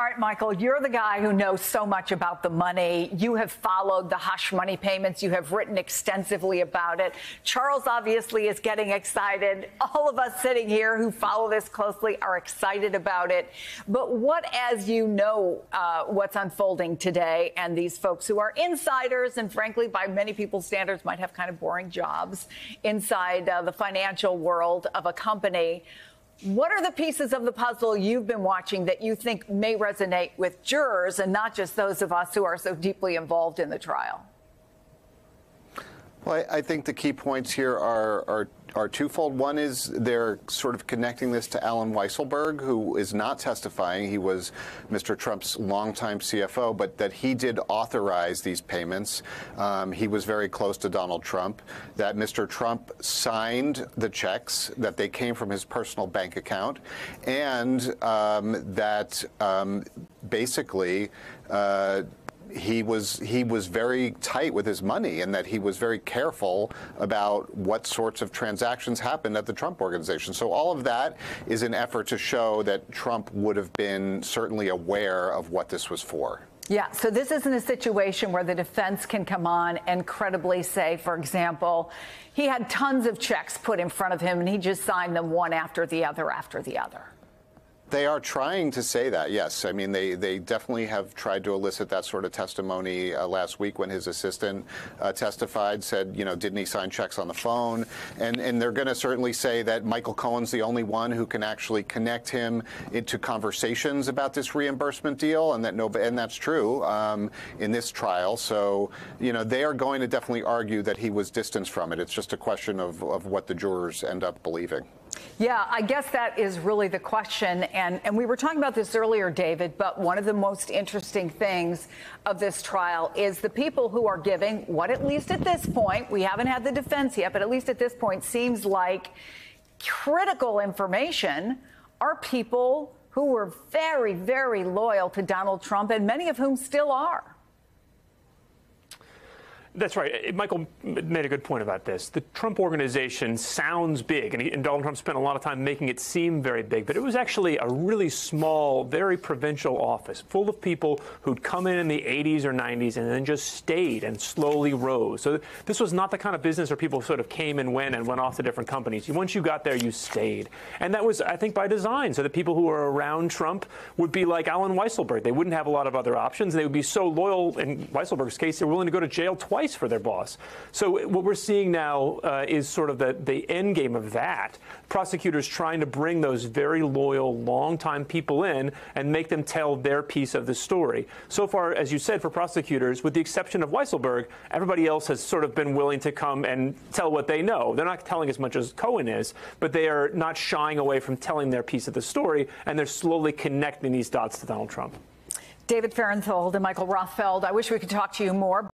All right, Michael, you're the guy who knows so much about the money. You have followed the hush money payments. You have written extensively about it. Charles obviously is getting excited. All of us sitting here who follow this closely are excited about it. But what, as you know, what's unfolding today, and these folks who are insiders and, frankly, by many people's standards, might have kind of boring jobs inside the financial world of a company. What are the pieces of the puzzle you've been watching that you think may resonate with jurors and not just those of us who are so deeply involved in the trial? Well, I think the key points here are twofold. One is they're sort of connecting this to Alan Weisselberg, who is not testifying. He was Mr. Trump's longtime CFO, but that he did authorize these payments. He was very close to Donald Trump, that Mr. Trump signed the checks, that they came from his personal bank account, and that basically he was very tight with his money, and that he was very careful about what sorts of transactions happened at the Trump Organization. So all of that is an effort to show that Trump would have been certainly aware of what this was for. Yeah, so this isn't a situation where the defense can come on and credibly say, for example, he had tons of checks put in front of him and he just signed them one after the other after the other. They are trying to say that, yes. I mean, they definitely have tried to elicit that sort of testimony last week when his assistant testified, said, you know, didn't he sign checks on the phone? And they're going to certainly say that Michael Cohen's the only one who can actually connect him into conversations about this reimbursement deal, and that's true in this trial. So, you know, they are going to definitely argue that he was distanced from it. It's just a question of what the jurors end up believing. Yeah, I guess that is really the question. And we were talking about this earlier, David, but one of the most interesting things of this trial is the people who are giving what, at least at this point, we haven't had the defense yet, but at least at this point seems like critical information, are people who were very, very loyal to Donald Trump, and many of whom still are. That's right. Michael made a good point about this. The Trump Organization sounds big, and Donald Trump spent a lot of time making it seem very big, but it was actually a really small, very provincial office full of people who'd come in the 80s or 90s and then just stayed and slowly rose. So this was not the kind of business where people sort of came and went off to different companies. Once you got there, you stayed. And that was, I think, by design, so that people who were around Trump would be like Alan Weisselberg. They wouldn't have a lot of other options. They would be so loyal. In Weisselberg's case, they were willing to go to jail twice for their boss. So what we're seeing now is sort of the end game of that. Prosecutors trying to bring those very loyal, longtime people in and make them tell their piece of the story. So far, as you said, for prosecutors, with the exception of Weisselberg, everybody else has sort of been willing to come and tell what they know. They're not telling as much as Cohen is, but they are not shying away from telling their piece of the story, and they're slowly connecting these dots to Donald Trump. David Fahrenthold and Michael Rothfeld, I wish we could talk to you more.